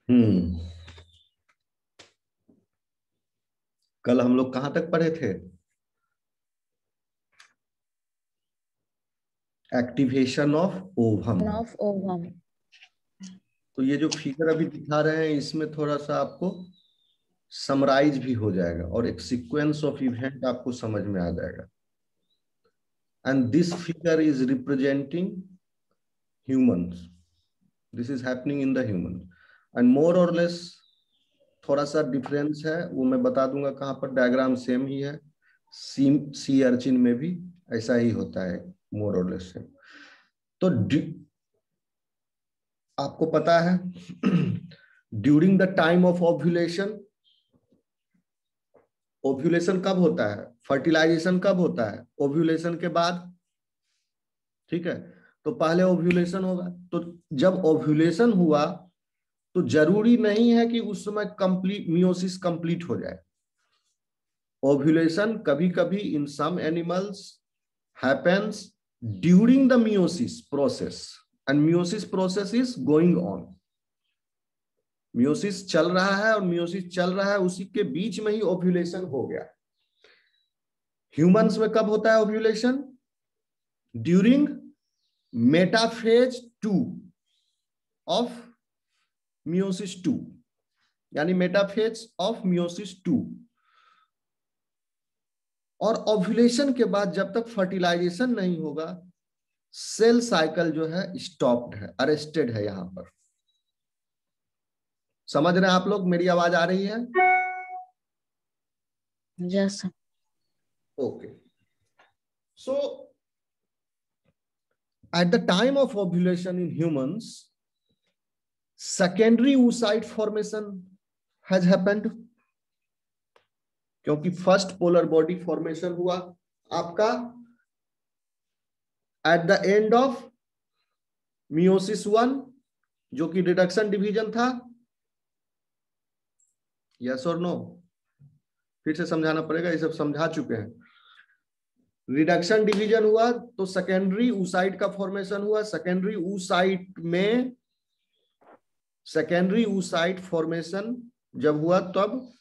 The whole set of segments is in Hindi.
हम्म। कल हम लोग कहां तक पढ़े थे? Activation of ovum. Of ovum. तो ये जो फिगर अभी दिखा रहे हैं इसमें थोड़ा सा आपको समराइज भी हो जाएगा और एक सीक्वेंस ऑफ इवेंट आपको समझ में आ जाएगा। And this figure is representing humans. This is happening in the human and more और लेस थोड़ा सा डिफरेंस है, वो मैं बता दूंगा कहाँ पर। डायग्राम सेम ही है, सी अर्चिन में भी ऐसा ही होता है, मोर और लेस सेम। तो आपको पता है during the time of ovulation, ovulation कब होता है, फर्टिलाइजेशन कब होता है? ओव्यूलेशन के बाद, ठीक है। तो पहले ओव्यूलेशन होगा, तो जब ओव्यूलेशन हुआ तो जरूरी नहीं है कि उस समय कंप्लीट मियोसिस कंप्लीट हो जाए। ओव्यूलेशन कभी कभी in some animals happens during the meiosis process and meiosis process is going on. Meiosis चल रहा है और मियोसिस चल रहा है, उसी के बीच में ही ओव्यूलेशन हो गया। ह्यूमंस में कब होता है ovulation? During metaphase 2 of meiosis 2, यानी मेटाफेज ऑफ मियोसिस 2। और ओव्यूलेशन के बाद जब तक फर्टिलाइजेशन नहीं होगा, सेल साइकिल जो है स्टॉप्ड है, अरेस्टेड है। यहां पर समझ रहे हैं आप लोग? मेरी आवाज आ रही है? Yes. Okay. So eight the time of ovulation in humans, secondary oocyte formation has happened. क्योंकि फर्स्ट पोलर बॉडी फॉर्मेशन हुआ आपका at the end of meiosis 1, जो कि रिडक्शन डिवीजन था। यस और नो? फिर से समझाना पड़ेगा, ये सब समझा चुके हैं। रिडक्शन डिवीजन हुआ तो सेकेंडरी oocyte का फॉर्मेशन हुआ। सेकेंडरी oocyte में, सेकेंडरी oocyte फॉर्मेशन जब हुआ तब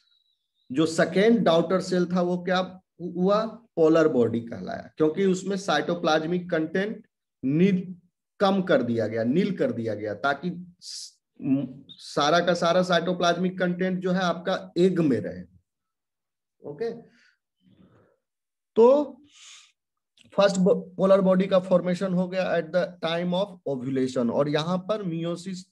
जो सेकेंड डॉटर सेल था वो क्या हुआ? पोलर बॉडी कहलाया, क्योंकि उसमें साइटोप्लाज्मिक कंटेंट नील कम कर दिया गया, नील कर दिया गया, ताकि सारा का सारा साइटोप्लाज्मिक कंटेंट जो है आपका एग में रहे। ओके। तो फर्स्ट पोलर बॉडी का फॉर्मेशन हो गया eight the time of ovulation, और यहां पर मियोसिस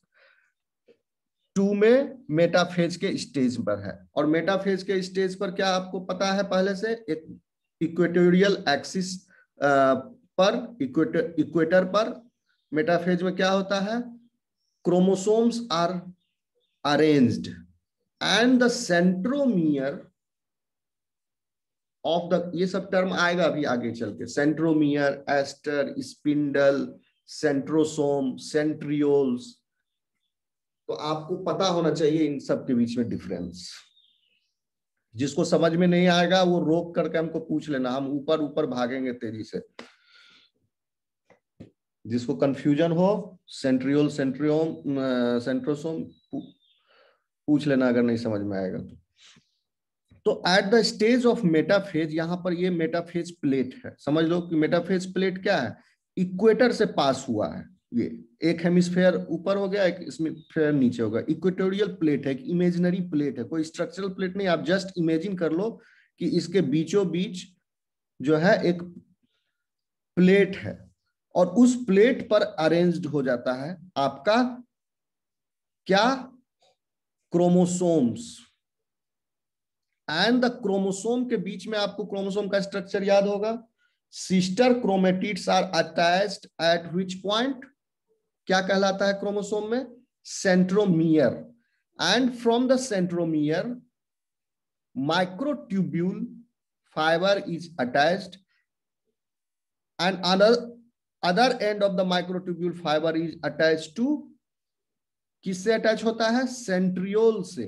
2 में मेटाफेज के स्टेज पर है। और मेटाफेज के स्टेज पर क्या आपको पता है पहले से? एक इक्वेटोरियल एक्सिस पर, इक्वेटर पर मेटाफेज में क्या होता है? Chromosomes are arranged and the centromere of the, ये सब टर्म आएगा अभी आगे चल के, centromere, aster, spindle, centrosome, centrioles. तो आपको पता होना चाहिए इन सब के बीच में डिफरेंस। जिसको समझ में नहीं आएगा वो रोक करके हमको पूछ लेना, हम ऊपर ऊपर भागेंगे तेजी से। जिसको कंफ्यूजन हो, सेंट्रियोल, सेंट्रियोम, सेंट्रोसोम, पूछ लेना अगर नहीं समझ में आएगा तो। तो at the stage of metaphase, यहां पर ये मेटाफेज प्लेट है। समझ लो कि मेटाफेज प्लेट क्या है? इक्वेटर से पास हुआ है। ये एक हेमिस्फेयर ऊपर हो गया, एक हेमिस्फेयर नीचे होगा। इक्वेटोरियल प्लेट है, एक इमेजिनरी प्लेट है, कोई स्ट्रक्चरल प्लेट नहीं। आप जस्ट इमेजिन कर लो कि इसके बीचों बीच जो है एक प्लेट है, और उस प्लेट पर अरेंज्ड हो जाता है आपका क्या? क्रोमोसोम्स। एंड द क्रोमोसोम के बीच में आपको क्रोमोसोम का स्ट्रक्चर याद होगा। Sister chromatids are attached at which point? क्या कहलाता है क्रोमोसोम में? Centromere. And from the centromere microtubule fibre is attached and other end of the microtubule fibre is attached to, किससे अटैच होता है? सेंट्रियोल से।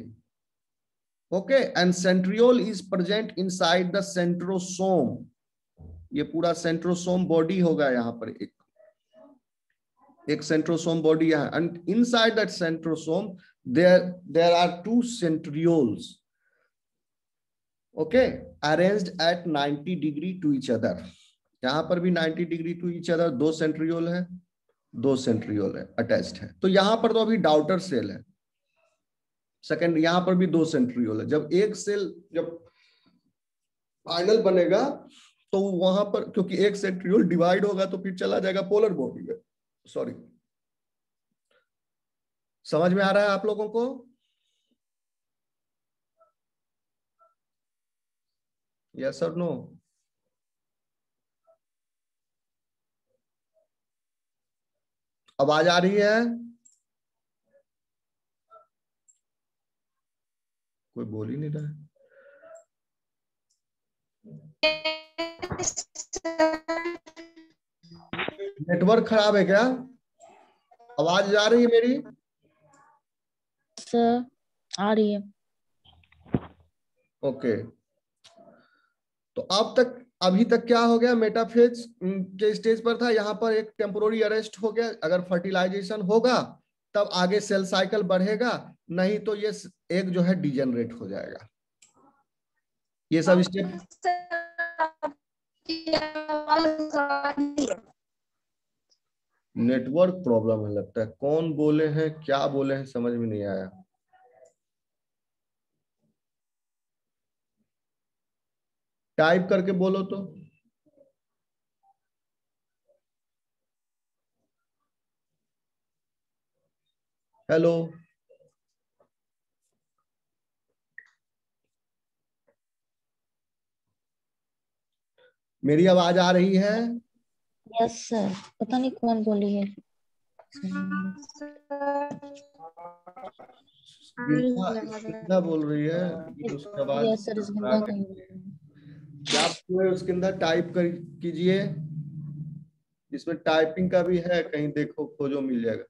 Okay. And centriole is present inside the centrosome. ये पूरा सेंट्रोसोम बॉडी होगा यहां पर एक। एक सेंट्रोसोम बॉडी है, and inside that centrosome there are two centrioles, okay, arranged at 90 degree to each other. यहां पर भी 90 डिग्री टू ईच अदर दो सेंट्रियोल है, दो सेंट्रियोल है अटैच्ड है। तो यहां पर तो अभी डाउटर सेल है, सेकंड यहां पर भी दो सेंट्रियोल है। जब एक सेल जब फाइनल बनेगा तो वहां पर क्योंकि एक सेंट्रियोल डिवाइड होगा तो फिर चला जाएगा पोलर बॉडी में। सॉरी, समझ में आ रहा है आप लोगों को? यस और नो? आवाज आ रही है? कोई बोल ही नहीं रहा है। नेटवर्क खराब है क्या? आवाज आ रही है मेरी? सर आ रही है। ओके, तो अब तक अभी तक क्या हो गया, मेटाफेज के स्टेज पर था, यहाँ पर एक टेम्पोररी अरेस्ट हो गया। अगर फर्टिलाइजेशन होगा तब आगे सेल साइकिल बढ़ेगा, नहीं तो ये एक जो है डिजेनरेट हो जाएगा। ये सब स्टेप नेटवर्क प्रॉब्लम है लगता है। कौन बोले हैं, क्या बोले हैं, समझ में नहीं आया। टाइप करके बोलो तो। हेलो, मेरी आवाज आ रही है? यस सर, पता नहीं कौन बोली है। स्किंदा बोल रही है, लेकिन उसकी आवाज यस सर, इसके कहीं क्या पूरे उसके अंदर टाइप कर कीजिए। इसमें टाइपिंग का भी है, कहीं देखो खोजो मिल जाएगा।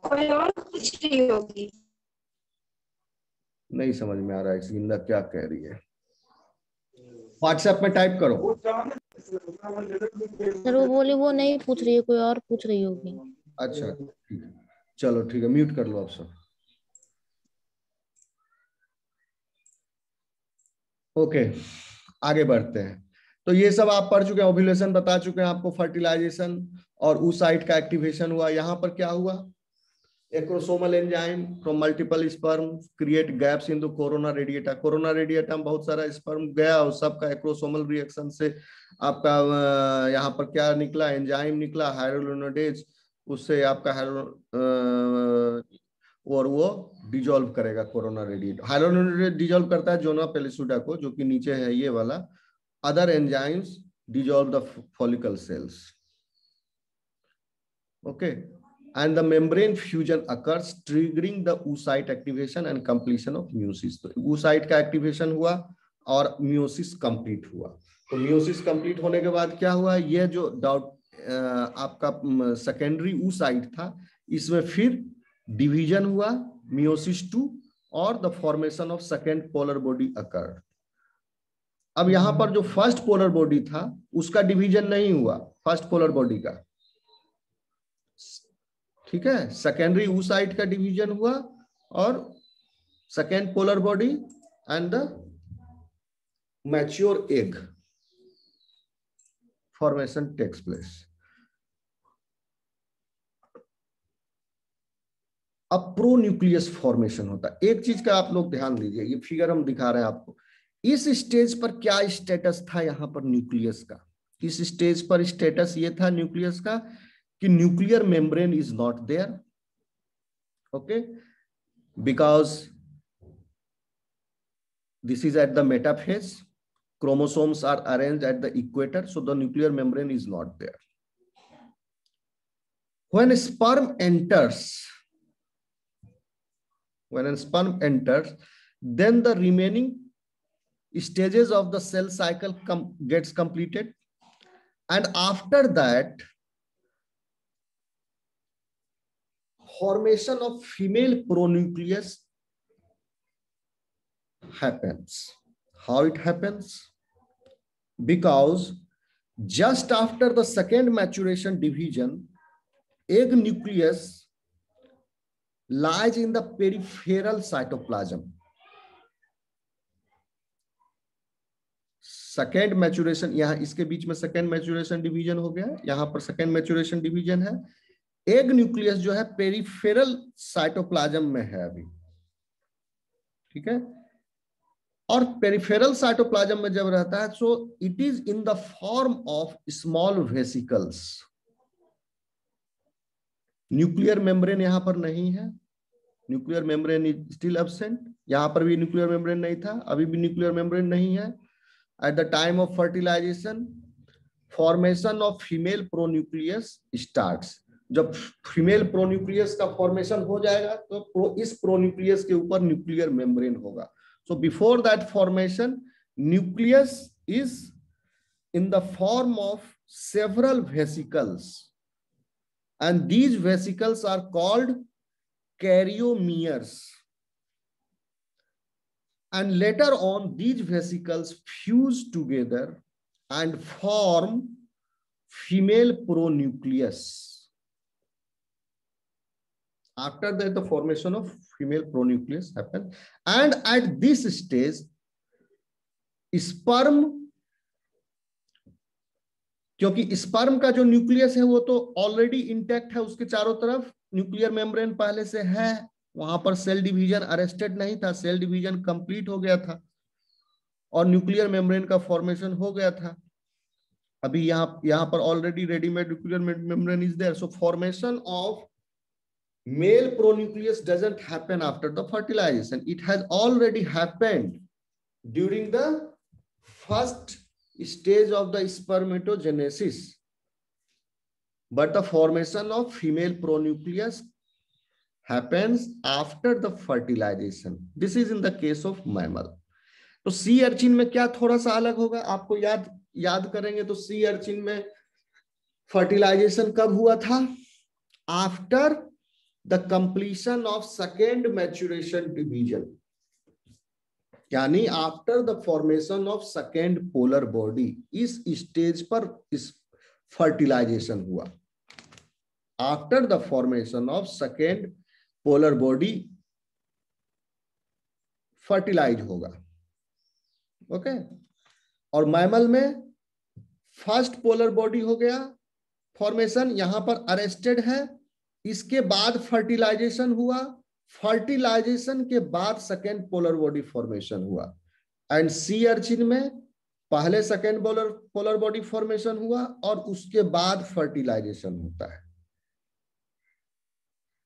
कोई और कुछ नहीं होगी। नहीं समझ में आ रहा है स्किंदा क्या कह रही है। व्हाट्सएप में टाइप करो। सर वो बोली वो नहीं पूछ रही है, कोई और पूछ रही होगी। अच्छा ठीक है, चलो ठीक है, म्यूट कर लो आप सब। ओके, आगे बढ़ते हैं। तो ये सब आप पढ़ चुके हैं, ओव्यूलेशन बता चुके हैं आपको, फर्टिलाइजेशन और oocyte का एक्टिवेशन हुआ। यहाँ पर क्या हुआ, acrosomal enzyme from multiple sperm create gaps in the corona radiata. Corona radiata में बहुत सारा स्पर्म गया और सबका एक्रोसोमल रिएक्शन से आपका यहाँ पर क्या निकला, एंजाइम निकला हाइड्रोलिनोडेज। उससे आपका और वो डिजोल्व करेगा कोरोना रेडिएट। हाइड्रोलिनोडेज डिजोल्व करता है जोना पेलिसुडा को, जो कि नीचे है ये वाला। Other enzymes dissolve the follicle sales. Okay, and the membrane fusion occurs triggering the oocyte activation and completion of meiosis। तो oocyte का एक्टिवेशन हुआ और meiosis कंप्लीट हुआ। तो meiosis कंप्लीट होने के बाद क्या हुआ, ये जो आपका सेकेंडरी oocyte था, इसमें फिर डिवीजन हुआ meiosis 2 और the formation of second polar body occurred. अब यहां पर जो फर्स्ट पोलर बॉडी था उसका डिवीजन नहीं हुआ, फर्स्ट पोलर बॉडी का, ठीक है, सेकेंडरी oocyte का डिवीजन हुआ और second polar body and the mature egg formation takes place. अब प्रोन्यूक्लियस फॉर्मेशन होता है। एक चीज का आप लोग ध्यान दीजिए, ये फिगर हम दिखा रहे हैं आपको। इस स्टेज पर क्या स्टेटस था यहां पर न्यूक्लियस का? इस स्टेज पर स्टेटस ये था न्यूक्लियस का कि nuclear membrane is not there, okay, because this is at the metaphase, chromosomes are arranged at the equator, so the nuclear membrane is not there. When sperm enters, then the remaining stages of the cell cycle gets completed, and after that formation of female pronucleus happens. How it happens? Because just after the second maturation division, egg nucleus lies in the peripheral cytoplasm. Second maturation, यहाँ इसके बीच में सेकेंड मैचुरेशन डिवीजन हो गया, यहाँ पर सेकेंड मैचुरेशन डिवीजन है। एग न्यूक्लियस जो है पेरिफेरल साइटोप्लाज्म में है अभी, ठीक है। और पेरिफेरल साइटोप्लाज्म में जब रहता है, so it is in the form of small vesicles. Nuclear membrane यहां पर नहीं है, nuclear membrane is still absent. यहां पर भी न्यूक्लियर मेम्ब्रेन नहीं था, अभी भी न्यूक्लियर मेम्ब्रेन नहीं है। At the time of fertilization, formation of female pronucleus starts. जब फीमेल प्रोन्यूक्लियस का फॉर्मेशन हो जाएगा तो इस प्रोन्यूक्लियस के ऊपर न्यूक्लियर मेम्ब्रेन होगा। So before that formation, nucleus is in the form of several vesicles, and these vesicles are called karyomeres. And later on, these vesicles fuse together and form female pronucleus. After that, the formation of female pronucleus happens, and at this stage, sperm, क्योंकि स्पर्म का जो न्यूक्लियस है वो तो ऑलरेडी इंटैक्ट है, उसके चारों तरफ न्यूक्लियर मेम्ब्रेन पहले से है, वहां पर सेल डिवीजन अरेस्टेड नहीं था, सेल डिवीजन कंप्लीट हो गया था और न्यूक्लियर मेम्ब्रेन का फॉर्मेशन हो गया था। अभी यहाँ पर already readymade nuclear membrane is there. So formation of male pronucleus doesn't happen after the fertilization. It has already happened during the first stage of the spermatogenesis. But the formation of female pronucleus happens after the fertilization. This is in the case of mammal. तो सी अर्चिन में क्या थोड़ा सा अलग होगा, आपको याद करेंगे तो सी अर्चिन में फर्टिलाइजेशन कब हुआ था? After the completion of second maturation division, यानी after the formation of second polar body, इस स्टेज पर इस फर्टिलाइजेशन हुआ। after the formation of second polar body fertilize होगा, ओके। और मैमल में फर्स्ट पोलर बॉडी हो गया फॉर्मेशन, यहां पर अरेस्टेड है, इसके बाद फर्टिलाइजेशन हुआ, फर्टिलाइजेशन के बाद सेकेंड पोलर बॉडी फॉर्मेशन हुआ। एंड सी अर्चिन में पहले सेकेंड पोलर बॉडी फॉर्मेशन हुआ और उसके बाद फर्टिलाइजेशन होता है।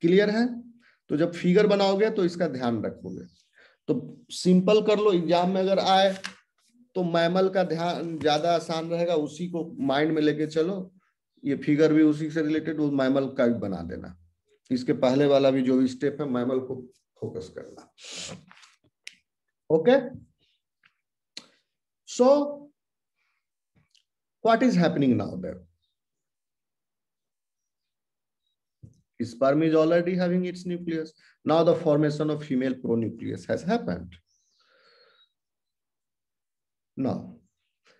क्लियर है? तो जब फिगर बनाओगे तो इसका ध्यान रखोगे। तो सिंपल कर लो, एग्जाम में अगर आए तो मैमल का ध्यान ज्यादा आसान रहेगा, उसी को माइंड में लेके चलो। ये फिगर भी उसी से रिलेटेड, वो मैमल का भी बना देना। इसके पहले वाला भी जो भी स्टेप है मैमल को फोकस करना। Okay, so what is happening now there? Sperm is already having its nucleus. Now the formation of female pronucleus has happened. Now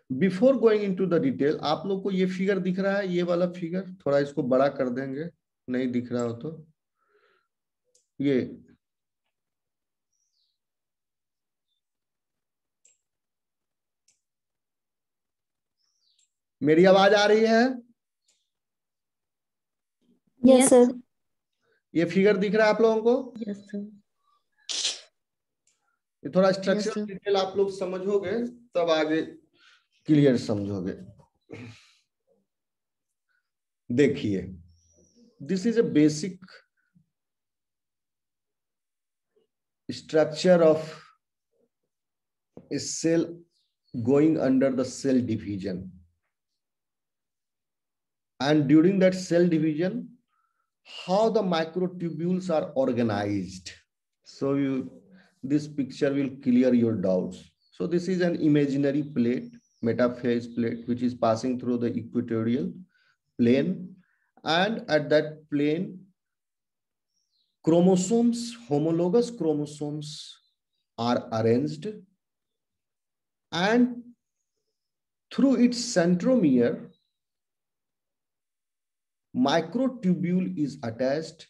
before going into the detail, आप लोग को ये फिगर दिख रहा है, ये वाला फिगर, थोड़ा इसको बड़ा कर देंगे, नहीं दिख रहा हो तो। ये मेरी आवाज आ रही है? Yes sir. ये फिगर दिख रहा है आप लोगों को? Yes sir. ये थोड़ा स्ट्रक्चर डिटेल आप लोग समझोगे तब आगे क्लियर समझोगे। देखिए, this is a basic structure of a cell going under the cell division, and during that cell division how the microtubules are organized. So this picture will clear your doubts. So this is an imaginary plate, metaphase plate, which is passing through the equatorial plane, and at that plane chromosomes, homologous chromosomes are arranged and through its centromere, microtubule is attached,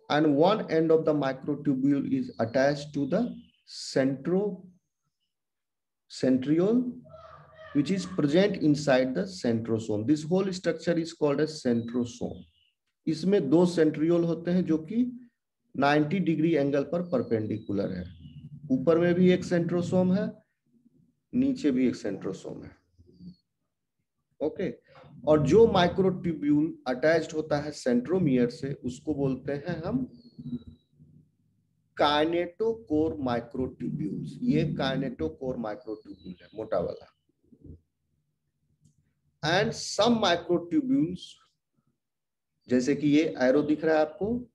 and one end of the microtubule is attached to the centriole, which is present inside the centrosome. This whole structure is called as centrosome. इसमें दो सेंट्रियोल होते हैं जो कि 90 डिग्री एंगल पर परपेंडिकुलर है. ऊपर में भी एक सेंट्रोसोम है, नीचे भी एक सेंट्रोसोम है. ओके. और जो माइक्रोट्यूब्यूल अटैच्ड होता है सेंट्रोमियर से, उसको बोलते हैं हम काइनेटोकोर माइक्रोट्यूब्यूल्स. ये काइनेटोकोर माइक्रोट्यूब्यूल है, मोटा वाला. एंड सम माइक्रोट्यूब्यूल्स, जैसे कि ये एरो दिख रहा है आपको,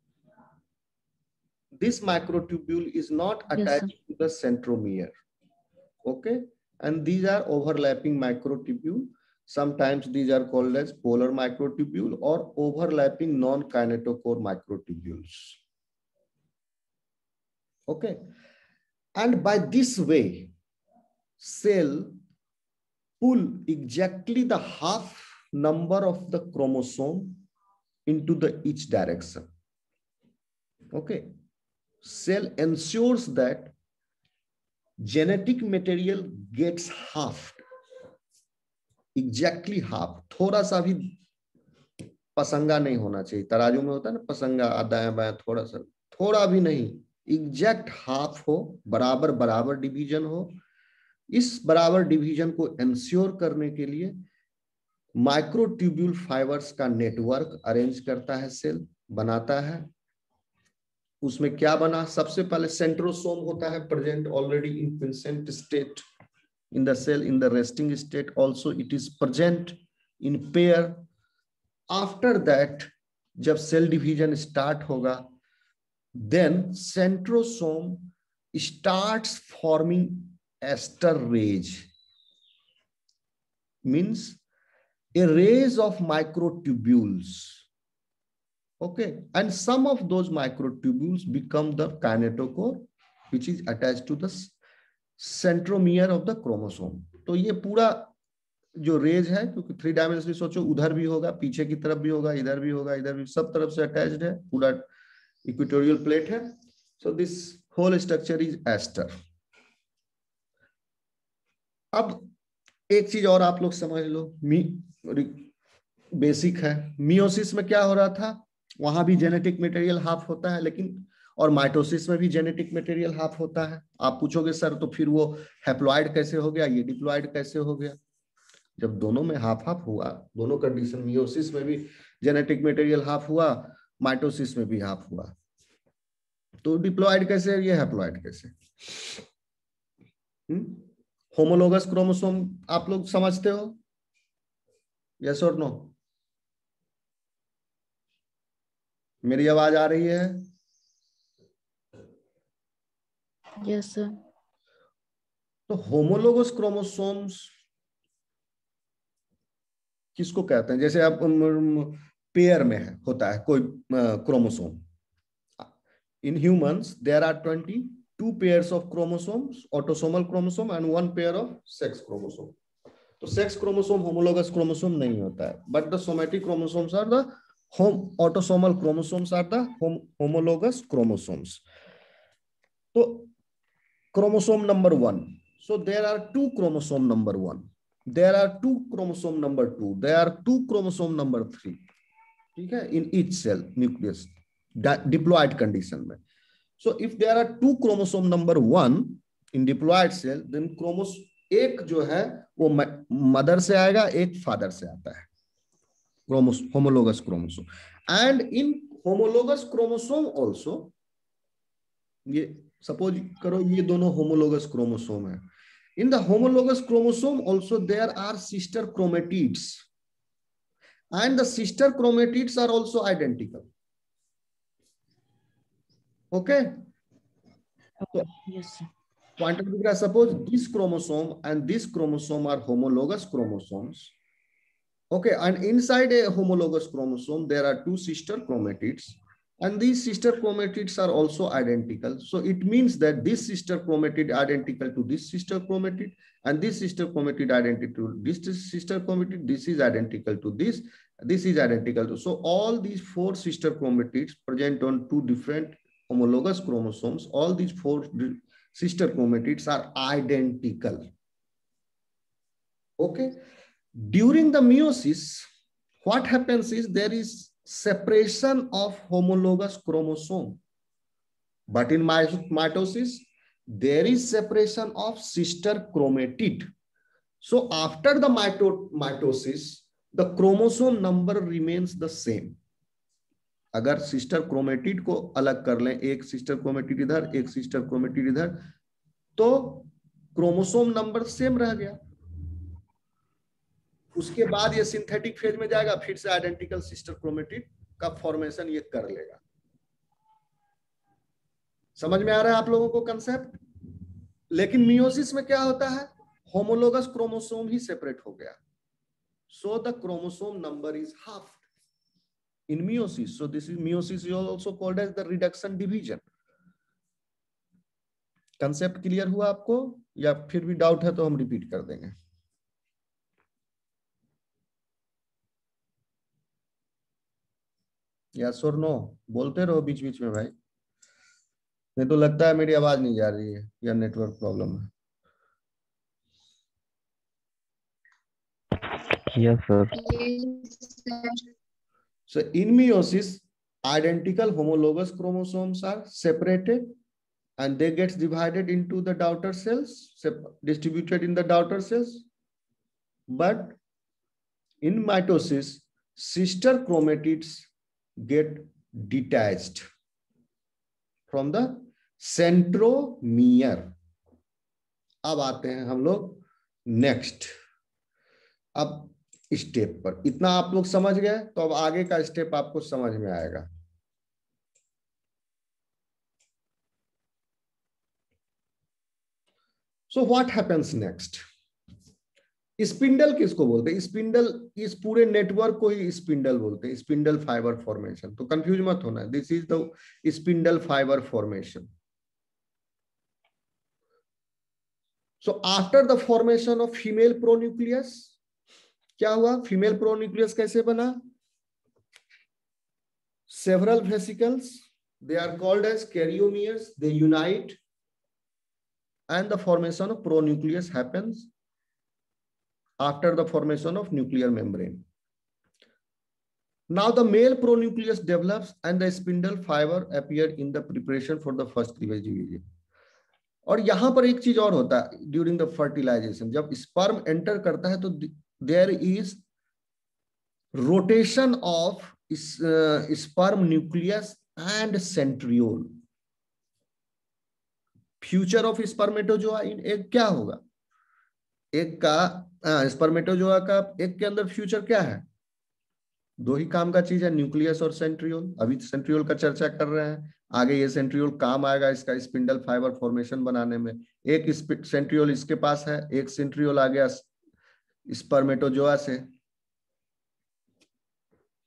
this microtubule is not attached to the centromere. Okay, and these are overlapping microtubule. Sometimes these are called as polar microtubule or overlapping non-kinetochore microtubules. Okay, and by this way, cell pull exactly the half number of the chromosome into the each direction. Okay, cell ensures that genetic material gets halved, exactly half. थोड़ा सा भी पसंगा नहीं होना चाहिए. तराजू में होता है ना पसंगा, दायां बायां, थोड़ा सा, थोड़ा भी नहीं, एग्जैक्ट हाफ हो, बराबर बराबर डिवीजन हो. इस बराबर डिवीजन को इंश्योर करने के लिए माइक्रोट्यूब्यूल फाइबर्स का नेटवर्क अरेंज करता है, सेल बनाता है. उसमें क्या बना? सबसे पहले सेंट्रोसोम होता है present already in quiescent state in the cell. In the resting state also it is present in pair. After that जब सेल डिवीजन स्टार्ट होगा, then centrosome starts forming aster rays, means a rays of microtubules. Okay, and some of those microtubules become the kinetochore, which is attached to the centromere of the chromosome. तो ये पूरा जो रेज है, क्योंकि 3 डायमेंशनली सोचो, उधर भी होगा, पीछे की तरफ भी होगा, इधर भी होगा, इधर भी, सब तरफ से अटैच्ड है, पूरा इक्वेटोरियल प्लेट है. So this whole structure is aster. अब एक चीज और आप लोग समझ लो, बेसिक है. मियोसिस में क्या हो रहा था? वहां भी जेनेटिक मटेरियल हाफ होता है, लेकिन और माइटोसिस में भी जेनेटिक मटेरियल हाफ होता है. आप पूछोगे सर तो फिर वो हैप्लॉइड कैसे हो गया, ये डिप्लॉइड कैसे हो गया? जब दोनों में हाफ हाफ हुआ, दोनों कंडीशन, मियोसिस में भी जेनेटिक मटेरियल हाफ हुआ, माइटोसिस में भी हाफ हुआ, तो डिप्लॉइड कैसे, ये हैप्लॉइड कैसे? होमोलोगस क्रोमोसोम आप लोग समझते हो? यस और नो? मेरी आवाज आ रही है? Yes sir. तो होमोलोगस क्रोमोसोम्स किसको कहते हैं? जैसे आप पेयर में है, होता है कोई chromosome. In humans there are 22 pairs of chromosomes, autosomal chromosome, and 1 pair of sex chromosome. तो सेक्स क्रोमोसोम होमोलोगस क्रोमोसोम नहीं होता है, but the somatic chromosomes are the autosomal chromosomes are the homologous chromosomes. तो chromosome number 1, so there are 2 chromosome number 1, there are 2 chromosome number 2, there are 2 chromosome number 3, ठीक है, in each cell nucleus diploid condition में. So if there are 2 chromosome number 1 in diploid cell, then chromosome एक जो है वो मदर से आएगा, एक फादर से आता है, homologous chromosome. And in homologous chromosome also, ये सपोज करो ये दोनों homologous chromosome है. In the homologous chromosome also there are sister chromatids, and the sister chromatids are also identical. Okay? Yes sir. Point of view, suppose this chromosome and this chromosome are homologous chromosomes. Okay, and inside a homologous chromosome there are 2 sister chromatids, and these sister chromatids are also identical. So it means that this sister chromatid identical to this sister chromatid, and this sister chromatid identical to this sister chromatid. This is identical to this. This is identical to. So all these four sister chromatids present on two different homologous chromosomes. All these four sister chromatids are identical. Okay. During the meiosis, what happens is there is separation of homologous chromosome. But in mitosis, there is separation of sister chromatid. So after the mitosis, the chromosome number remains the same. अगर सिस्टर क्रोमेटिड को अलग कर लें, एक सिस्टर क्रोमेटिड इधर, एक सिस्टर क्रोमेटिड इधर, तो क्रोमोसोम नंबर सेम रह गया. उसके बाद ये सिंथेटिक फेज में जाएगा, फिर से आइडेंटिकल सिस्टर क्रोमेटिड का फॉर्मेशन ये कर लेगा. समझ में आ रहा है आप लोगों को कंसेप्ट? लेकिन मियोसिस में क्या होता है? होमोलोगस क्रोमोसोम ही सेपरेट हो गया. So the chromosome number is half in meiosis. So this is meiosis is also called as the reduction division. Concept clear हुआ आपको, या फिर भी डाउट है तो हम रिपीट कर देंगे. यस और नो बोलते रहो बीच बीच में भाई, नहीं तो लगता है मेरी आवाज नहीं जा रही है या नेटवर्क प्रॉब्लम है. Yes sir. So in meiosis, identical homologous chromosomes are separated and they get divided into the daughter cells, distributed in the daughter cells. But in mitosis, sister chromatids get detached from the centromere. अब आते हैं हम लोग नेक्स्ट अब स्टेप पर. इतना आप लोग समझ गए तो अब आगे का स्टेप आपको समझ में आएगा. So what happens next? Spindle किसको बोलते हैं? स्पिंडल, इस पूरे नेटवर्क को ही स्पिंडल बोलते हैं, स्पिंडल फाइबर फॉर्मेशन. तो कंफ्यूज मत होना, this is the spindle fibre formation. So after the formation of female pronucleus, क्या हुआ? फीमेल प्रोन्यूक्लियस कैसे बना? Several vesicles, they are called as karyomeres, they unite and the formation of pronucleus happens after the formation of nuclear membrane. Now the male pronucleus develops and the spindle fiber appear in the preparation for the first cleavage division. और यहां पर एक चीज और होता है ड्यूरिंग द फर्टिलाइजेशन. जब स्पर्म एंटर करता है तो there is rotation of sperm nucleus and centriole. Future of spermatozoa in egg क्या होगा? एग का स्पर्मेटोजोआ का एग के अंदर फ्यूचर क्या है? दो ही काम का चीज है, न्यूक्लियस और सेंट्रियोल. अभी सेंट्रियोल का चर्चा कर रहे हैं, आगे ये सेंट्रियोल काम आएगा इसका स्पिंडल फाइबर फॉर्मेशन बनाने में. एक सेंट्रियोल इसके पास है, एक सेंट्रियोल आ गया स्पर्मेटोजोआ से.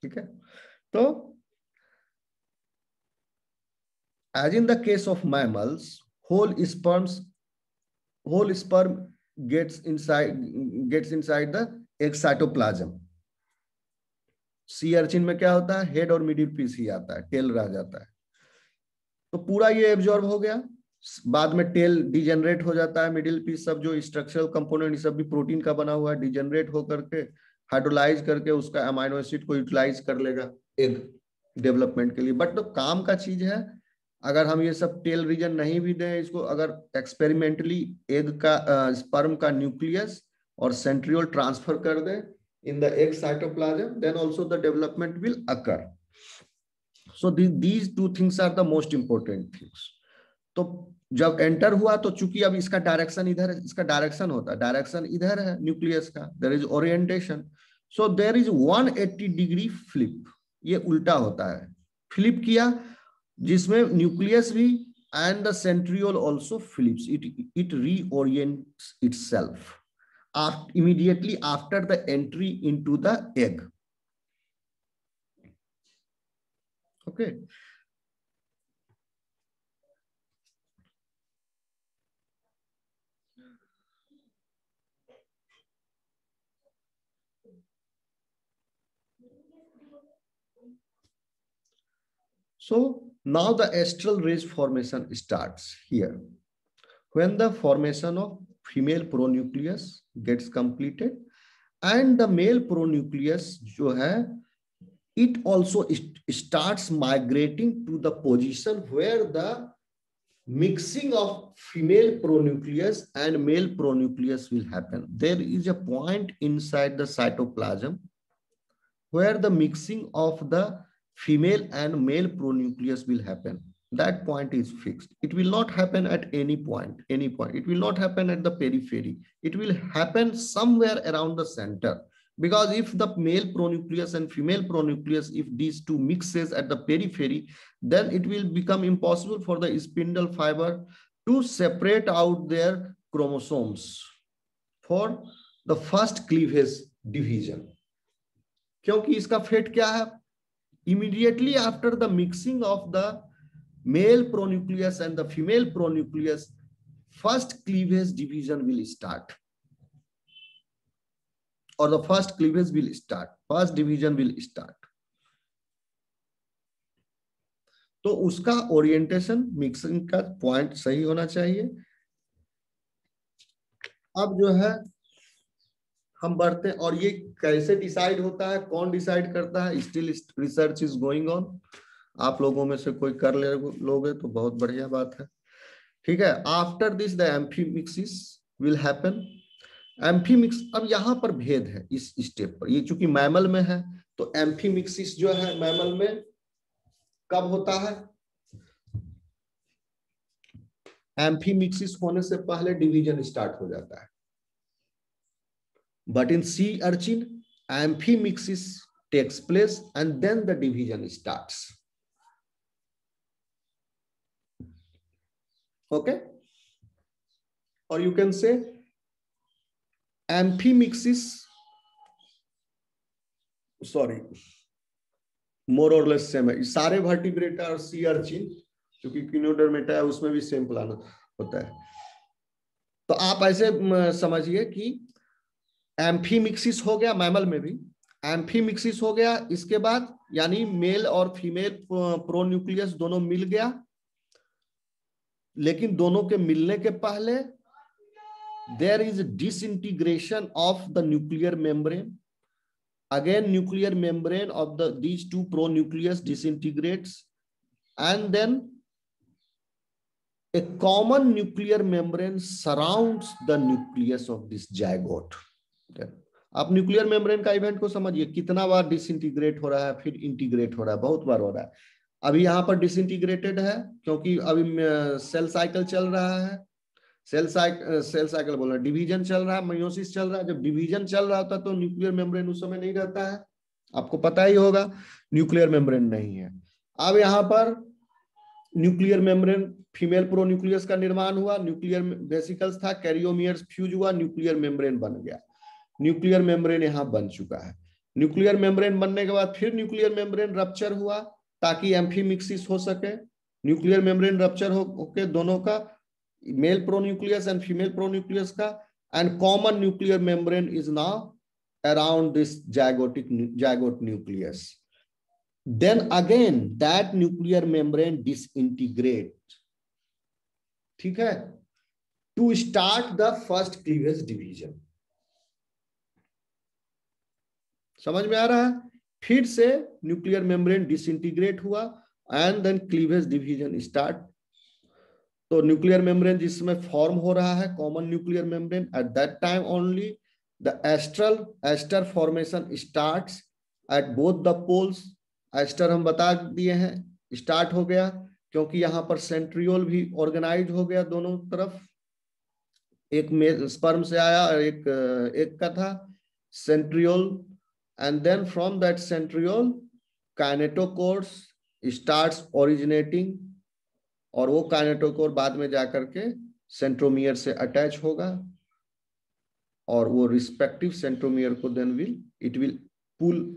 ठीक है. तो as in the case of mammals, whole sperm gets inside the egg cytoplasm. Sea urchin में क्या होता है? हेड और मिडिल पीस ही आता है, टेल रह जाता है. तो पूरा ये एब्जॉर्ब हो गया. बाद में टेल डिजेनरेट हो जाता है, मिडिल पीस सब जो स्ट्रक्चरल कंपोनेंट सब भी प्रोटीन का बना हुआ है, डिजेनरेट होकर के हाइड्रोलाइज करके उसका अमाइनो एसिड को यूटिलाइज कर लेगा एग डेवलपमेंट के लिए. बट तो काम का चीज है, अगर हम ये सब टेल रीजन नहीं भी दें इसको, अगर एक्सपेरिमेंटली एग का स्पर्म का न्यूक्लियस और सेंट्रियोल ट्रांसफर कर दें in the egg cytoplasm, then also the development will occur. So these two things are the most important things. तो जब एंटर हुआ तो चूंकि अब इसका डायरेक्शन इधर है, इसका डायरेक्शन होता है, डायरेक्शन इधर है न्यूक्लियस का, there is orientation. So there is 180 degree flip. ये उल्टा होता है, फ्लिप किया, जिसमें न्यूक्लियस भी and the centriole also flips. It reorients itself immediately after the entry into the egg. Okay. So now the astral ridge formation starts here. When the formation of female pronucleus gets completed and the male pronucleus जो है, it also starts migrating to the position where the mixing of female pronucleus and male pronucleus will happen. There is a point inside the cytoplasm where the mixing of the female and male pronucleus will happen. That point is fixed. It will not happen at any point. It will not happen at the periphery. It will happen somewhere around the center. Because if the male pronucleus and female pronucleus, if these two mixes at the periphery, then it will become impossible for the spindle fiber to separate out their chromosomes for the first cleavage division. क्योंकि इसका फेट क्या है? Immediately after the mixing of the male pronucleus and the female pronucleus, first cleavage division will start, or the first cleavage will start, first division will start. तो उसका ओरिएंटेशन मिक्सिंग का पॉइंट सही होना चाहिए. अब जो है हम बढ़ते हैं, और ये कैसे डिसाइड होता है, कौन डिसाइड करता है, still research is going on. आप लोगों में से कोई कर लोगे तो बहुत बढ़िया बात है. ठीक है. After this the amphimixis will happen. Amphimix, अब यहां पर भेद है इस स्टेप पर. ये चूंकि मैमल में है तो एम्फीमिक्सिस जो है मैमल में कब होता है? एम्फीमिक्सिस होने से पहले डिवीजन स्टार्ट हो जाता है. But in sea urchin, amphimixis takes place and then the division starts. Okay? Or you can say amphimixis, sorry, more or less same है. सारे vertebrata और sea urchin, क्योंकि क्यूनोडर्मेटा है उसमें भी सेम प्लान होता है. तो आप ऐसे समझिए कि एम्फीमिक्सिस हो गया मैमल में भी, एम्फीमिक्सिस हो गया. इसके बाद यानी मेल और फीमेल प्रोन्यूक्लियस दोनों मिल गया, लेकिन दोनों के मिलने के पहले there is disintegration of the nuclear membrane. Again nuclear membrane of the these two pronucleus disintegrates and then a common nuclear membrane surrounds the nucleus of this zygote. आप न्यूक्लियर मेम्ब्रेन का इवेंट को समझिए, कितना बार डिसइंटीग्रेट हो रहा है फिर इंटीग्रेट हो रहा है, बहुत बार हो रहा है. अभी यहाँ पर डिसइंटीग्रेटेड है क्योंकि अभी सेल साइकिल चल रहा है, सेल साइकिल बोल रहा है, डिवीजन चल रहा है, मेयोसिस चल रहा है. जब डिवीजन चल रहा होता है तो न्यूक्लियर मेम्ब्रेन उस समय नहीं रहता है, आपको पता ही होगा, न्यूक्लियर मेम्ब्रेन नहीं है. अब यहाँ पर न्यूक्लियर मेम्ब्रेन, फीमेल प्रोन्यूक्लियस का निर्माण हुआ, न्यूक्लियर वेसिकल्स था, कैरियोमियर्स फ्यूज हुआ, न्यूक्लियर मेम्ब्रेन बन गया. न्यूक्लियर मेम्ब्रेन यहाँ बन चुका है. न्यूक्लियर मेम्ब्रेन बनने के बाद फिर न्यूक्लियर मेम्ब्रेन रप्चर हुआ ताकि एम्फीमिक्सिस हो सके. न्यूक्लियर मेम्ब्रेन रप्चर होके दोनों का, male pronucleus and female pronucleus का, and common nuclear membrane is now around this zygote nucleus. Then again that nuclear membrane disintegrates, ठीक है, to start the first cleavage division. समझ में आ रहा है? फिर से न्यूक्लियर मेम्ब्रेन डिसइंटीग्रेट हुआ and then cleavage division start. तो न्यूक्लियर मेम्ब्रेन जिसमें फॉर्म हो रहा है common nuclear membrane, at that time only the aster formation starts at both the poles. Aster हम बता दिए हैं स्टार्ट हो गया क्योंकि यहां पर सेंट्रियोल भी ऑर्गेनाइज हो गया दोनों तरफ. एक स्पर्म से आया और एक का था centriole, and then from that centriole kinetochores starts originating, और वो काइनेटोकोर बाद में जाकर के सेंट्रोमियर से अटैच होगा और वो रिस्पेक्टिव सेंट्रोमियर को then it will pull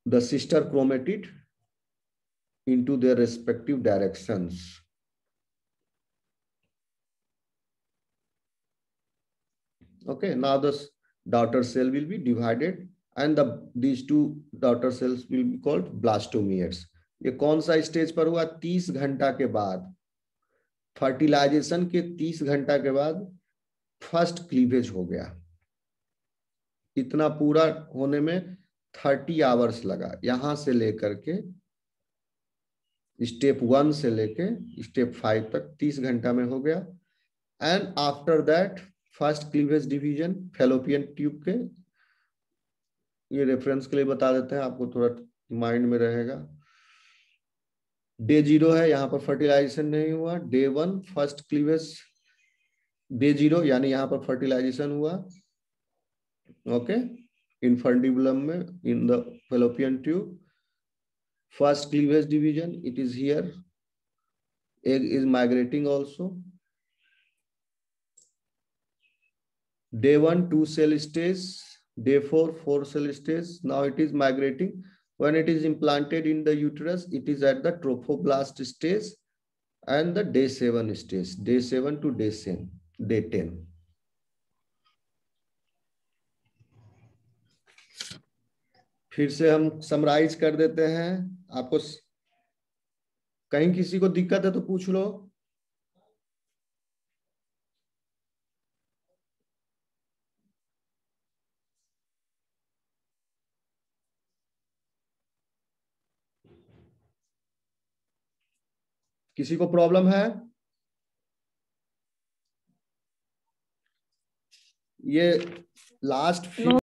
the sister chromatid into their respective directions. Okay, now the daughter cell will be divided and these two daughter cells will be called blastomeres. ये कौन सा स्टेज पर हुआ? 30 घंटा के बाद, फर्टिलाइजेशन के 30 घंटा के बाद फर्स्ट क्लीवेज हो गया। इतना पूरा होने में 30 आवर्स लगा, यहां से लेकर के स्टेप 1 से लेके स्टेप 5 तक 30 घंटा में हो गया। And after that first cleavage division fallopian tube के, ये रेफरेंस के लिए बता देते हैं, आपको थोड़ा माइंड में रहेगा। डे 0 है, यहाँ पर फर्टिलाइजेशन नहीं हुआ। डे 1 फर्स्ट क्लीवेज, डे 0 यानी यहाँ पर फर्टिलाइजेशन हुआ। ओके, इनफंडिबुलम में, in the fallopian tube, first cleavage division, it is here. Egg is migrating also. Day 1 2 cell stage, day 4 4 cell stage. Now it is migrating. When it is implanted in the uterus, it is at the trophoblast stage and the day 7 stage, day 7 to day 10. फिर से हम समराइज कर देते हैं। आपको कहीं किसी को दिक्कत है तो पूछ लो। किसी को प्रॉब्लम है? ये लास्ट